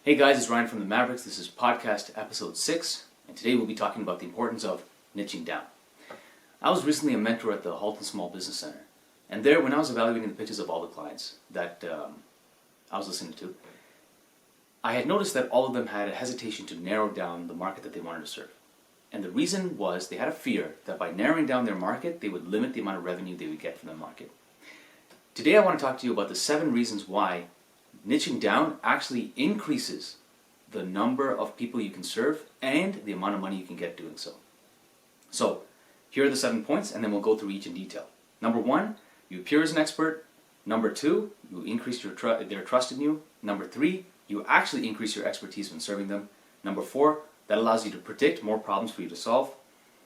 Hey guys, it's Ryan from the Mavericks. This is podcast episode 6, and today we'll be talking about the importance of niching down. I was recently a mentor at the Halton Small Business Center, and there, when I was evaluating the pitches of all the clients that I was listening to, I had noticed that all of them had a hesitation to narrow down the market that they wanted to serve. And the reason was they had a fear that by narrowing down their market, they would limit the amount of revenue they would get from the market. Today I want to talk to you about the 7 reasons why niching down actually increases the number of people you can serve and the amount of money you can get doing so. So, here are the 7 points, and then we'll go through each in detail. Number 1, you appear as an expert. Number 2, you increase their trust in you. Number 3, you actually increase your expertise when serving them. Number 4, that allows you to predict more problems for you to solve.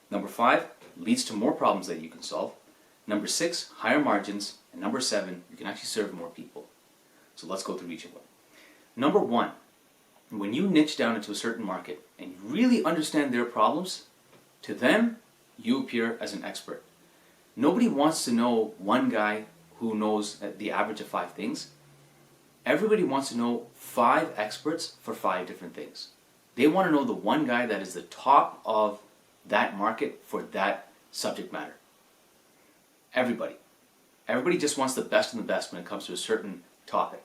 Number 5, leads to more problems that you can solve. Number 6, higher margins. And number 7, you can actually serve more people. So let's go through each of them. Number 1, when you niche down into a certain market and you really understand their problems, to them, you appear as an expert. Nobody wants to know one guy who knows the average of 5 things. Everybody wants to know 5 experts for 5 different things. They want to know the one guy that is the top of that market for that subject matter. Everybody. Everybody just wants the best and the best when it comes to a certain topic.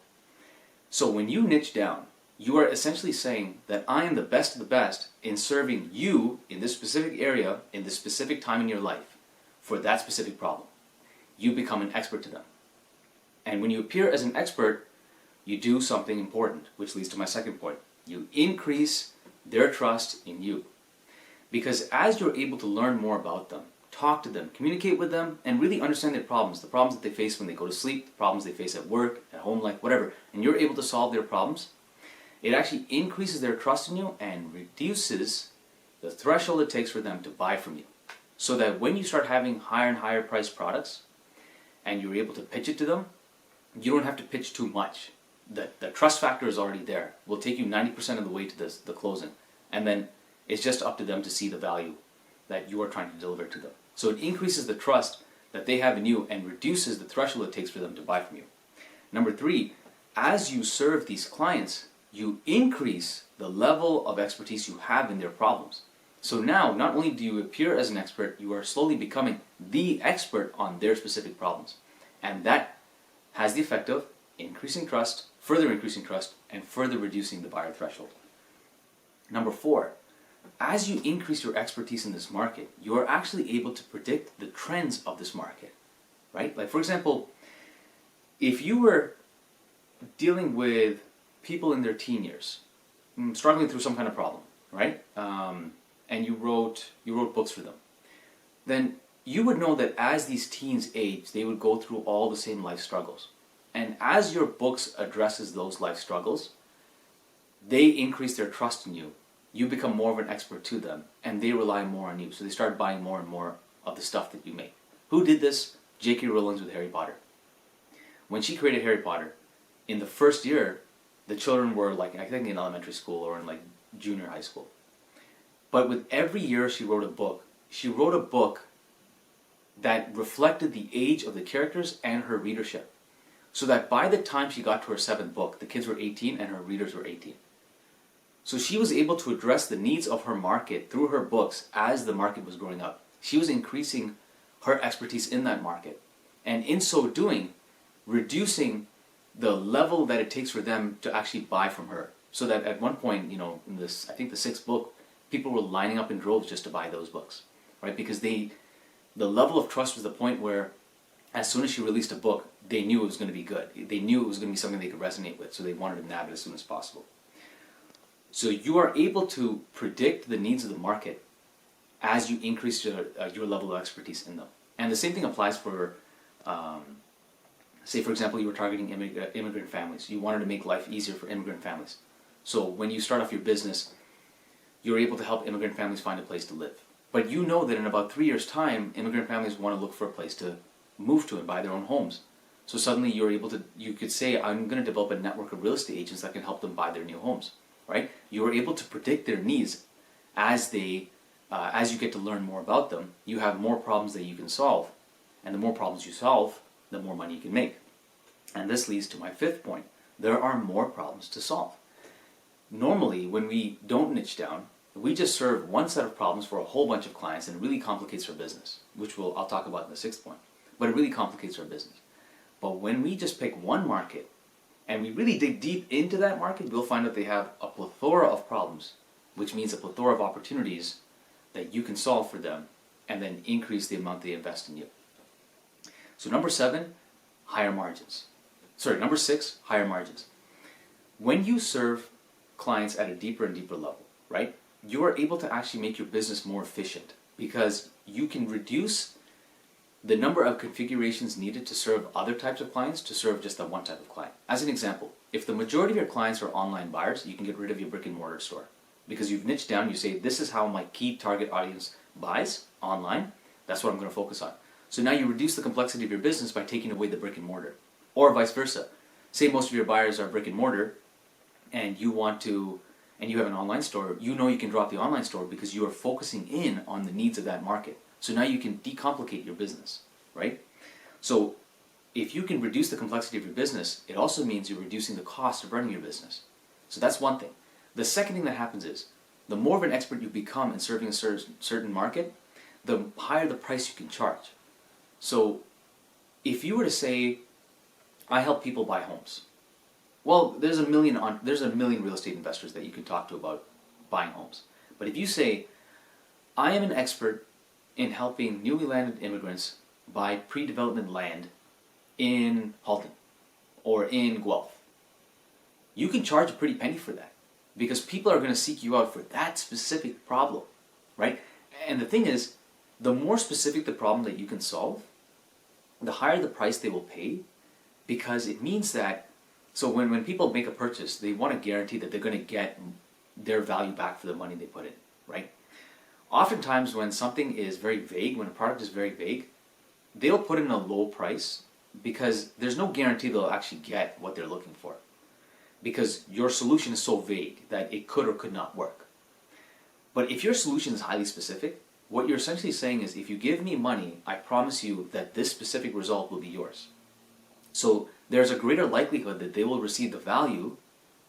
So when you niche down, you are essentially saying that I am the best of the best in serving you in this specific area, in this specific time in your life, for that specific problem. You become an expert to them. And when you appear as an expert, you do something important, which leads to my second point. You increase their trust in you. Because as you're able to learn more about them, talk to them, communicate with them, and really understand their problems, the problems that they face when they go to sleep, the problems they face at work, at home life, whatever, and you're able to solve their problems, it actually increases their trust in you and reduces the threshold it takes for them to buy from you. So that when you start having higher and higher priced products, and you're able to pitch it to them, you don't have to pitch too much. The trust factor is already there. It will take you 90% of the way to the closing. And then it's just up to them to see the value that you are trying to deliver to them. So it increases the trust that they have in you and reduces the threshold it takes for them to buy from you. Number 3, as you serve these clients, you increase the level of expertise you have in their problems. So now, not only do you appear as an expert, you are slowly becoming the expert on their specific problems. And that has the effect of increasing trust, further increasing trust, and further reducing the buyer threshold. Number 4, as you increase your expertise in this market, you are actually able to predict the trends of this market, right? Like, for example, if you were dealing with people in their teen years, struggling through some kind of problem, right? And you wrote books for them, then you would know that as these teens age, they would go through all the same life struggles. And as your books addresses those life struggles, they increase their trust in you. You become more of an expert to them, and they rely more on you. So they start buying more and more of the stuff that you make. Who did this? J.K. Rowling with Harry Potter. When she created Harry Potter, in the first year, the children were like, I think in elementary school or in like junior high school. But with every year she wrote a book that reflected the age of the characters and her readership. So that by the time she got to her 7th book, the kids were 18 and her readers were 18. So she was able to address the needs of her market through her books as the market was growing up. She was increasing her expertise in that market. And in so doing, reducing the level that it takes for them to actually buy from her. So that at one point, in this, I think the 6th book, people were lining up in droves just to buy those books, right? Because the level of trust was the point where as soon as she released a book, they knew it was going to be good. They knew it was going to be something they could resonate with, so they wanted to nab it as soon as possible. So you are able to predict the needs of the market as you increase your level of expertise in them. And the same thing applies for, say for example, you were targeting immigrant families. You wanted to make life easier for immigrant families. So when you start off your business, you're able to help immigrant families find a place to live. But you know that in about 3 years' time, immigrant families want to look for a place to move to and buy their own homes. So suddenly you could say, I'm going to develop a network of real estate agents that can help them buy their new homes. Right? You are able to predict their needs as you get to learn more about them. You have more problems that you can solve, and the more problems you solve, the more money you can make. And this leads to my 5th point. There are more problems to solve. Normally, when we don't niche down, we just serve one set of problems for a whole bunch of clients, and it really complicates our business, which I'll talk about in the sixth point. But it really complicates our business. But when we just pick one market and we really dig deep into that market, we'll find that they have a plethora of problems, which means a plethora of opportunities that you can solve for them and then increase the amount they invest in you. So number 7, higher margins. Number 6, higher margins. When you serve clients at a deeper and deeper level, right, you are able to actually make your business more efficient because you can reduce the number of configurations needed to serve other types of clients to serve just that one type of client. As an example, if the majority of your clients are online buyers, you can get rid of your brick and mortar store because you've niched down. You say, this is how my key target audience buys online. That's what I'm going to focus on. So now you reduce the complexity of your business by taking away the brick and mortar, or vice versa. Say most of your buyers are brick and mortar and you have an online store. You know you can drop the online store because you are focusing in on the needs of that market. So now you can decomplicate your business, right? So if you can reduce the complexity of your business, it also means you're reducing the cost of running your business. So that's one thing. The second thing that happens is, the more of an expert you become in serving a certain market, the higher the price you can charge. So if you were to say, I help people buy homes. Well, there's a million real estate investors that you can talk to about buying homes. But if you say, I am an expert in helping newly landed immigrants buy pre-development land in Halton or in Guelph, you can charge a pretty penny for that because people are going to seek you out for that specific problem, right? And the thing is, the more specific the problem that you can solve, the higher the price they will pay, because it means that, so when people make a purchase, they want to guarantee that they're going to get their value back for the money they put in, right? Oftentimes when something is very vague, when a product is very vague, they'll put in a low price because there's no guarantee they'll actually get what they're looking for. Because your solution is so vague that it could or could not work. But if your solution is highly specific, what you're essentially saying is, if you give me money, I promise you that this specific result will be yours. So there's a greater likelihood that they will receive the value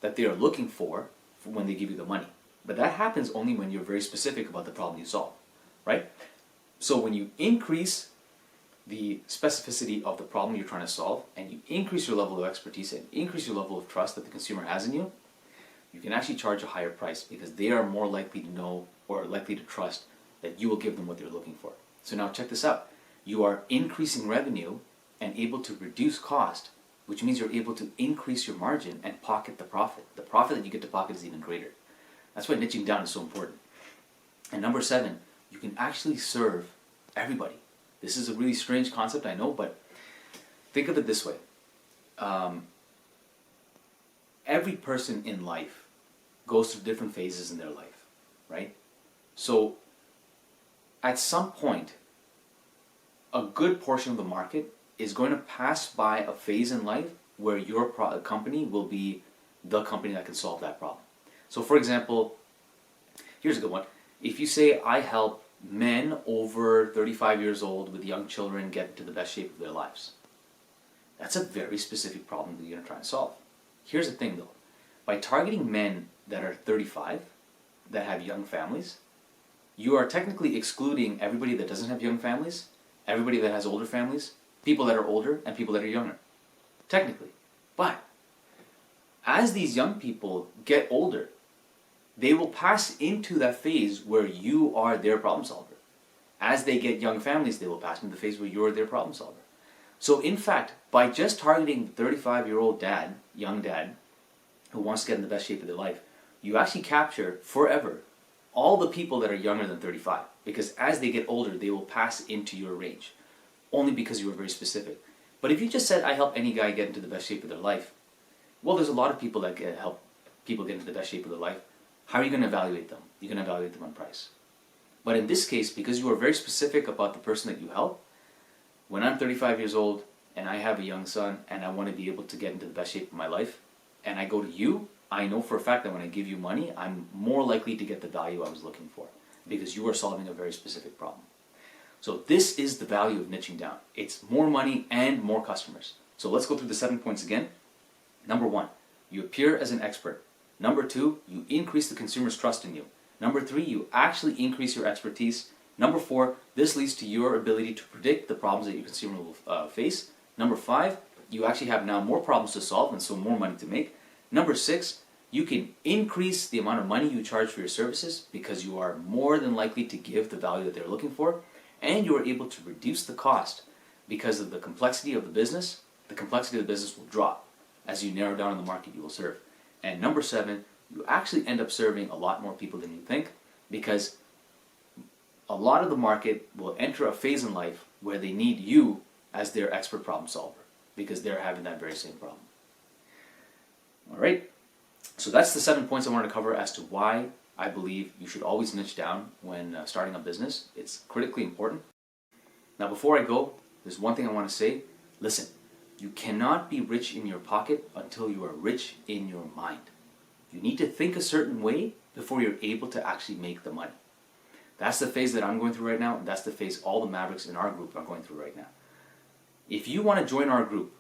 that they are looking for when they give you the money. But that happens only when you're very specific about the problem you solve, right? So when you increase the specificity of the problem you're trying to solve, and you increase your level of expertise and increase your level of trust that the consumer has in you, you can actually charge a higher price because they are more likely to know or likely to trust that you will give them what they're looking for. So now check this out. You are increasing revenue and able to reduce cost, which means you're able to increase your margin and pocket the profit. The profit that you get to pocket is even greater. That's why niching down is so important. And number 7, you can actually serve everybody. This is a really strange concept, I know, but think of it this way. Every person in life goes through different phases in their life, right? So at some point, a good portion of the market is going to pass by a phase in life where your company will be the company that can solve that problem. So for example, here's a good one. If you say, I help men over 35 years old with young children get into the best shape of their lives, that's a very specific problem that you're going to try and solve. Here's the thing though. By targeting men that are 35, that have young families, you are technically excluding everybody that doesn't have young families, everybody that has older families, people that are older, and people that are younger. Technically. But as these young people get older, they will pass into that phase where you are their problem solver. As they get young families, they will pass into the phase where you're their problem solver. So in fact, by just targeting the 35-year-old dad, young dad, who wants to get in the best shape of their life, you actually capture forever all the people that are younger than 35. Because as they get older, they will pass into your range. Only because you were very specific. But if you just said, I help any guy get into the best shape of their life, well, there's a lot of people that help people get into the best shape of their life. How are you going to evaluate them? You're going to evaluate them on price. But in this case, because you are very specific about the person that you help, when I'm 35 years old and I have a young son and I want to be able to get into the best shape of my life, and I go to you, I know for a fact that when I give you money, I'm more likely to get the value I was looking for because you are solving a very specific problem. So this is the value of niching down. It's more money and more customers. So let's go through the 7 points again. Number 1, you appear as an expert. Number 2, you increase the consumer's trust in you. Number 3, you actually increase your expertise. Number 4, this leads to your ability to predict the problems that your consumer will face. Number 5, you actually have now more problems to solve and so more money to make. Number 6, you can increase the amount of money you charge for your services because you are more than likely to give the value that they're looking for, and you are able to reduce the cost because of the complexity of the business. The complexity of the business will drop as you narrow down on the market you will serve. And number 7, you actually end up serving a lot more people than you think, because a lot of the market will enter a phase in life where they need you as their expert problem solver because they're having that very same problem. All right, so that's the 7 points I wanted to cover as to why I believe you should always niche down when starting a business. It's critically important. Now, before I go, there's one thing I want to say. Listen, you cannot be rich in your pocket until you are rich in your mind. You need to think a certain way before you're able to actually make the money. That's the phase that I'm going through right now, and that's the phase all the Mavericks in our group are going through right now. If you want to join our group,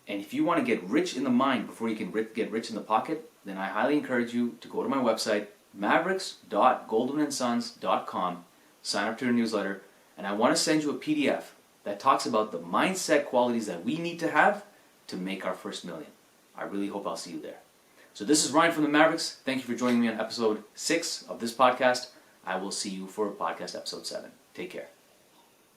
and if you want to get rich in the mind before you can get rich in the pocket, then I highly encourage you to go to my website, mavericks.goldwynandsons.com, sign up to your newsletter, and I want to send you a PDF that talks about the mindset qualities that we need to have to make our first million. I really hope I'll see you there. So this is Ryan from the Mavericks. Thank you for joining me on episode 6 of this podcast. I will see you for podcast episode 7. Take care.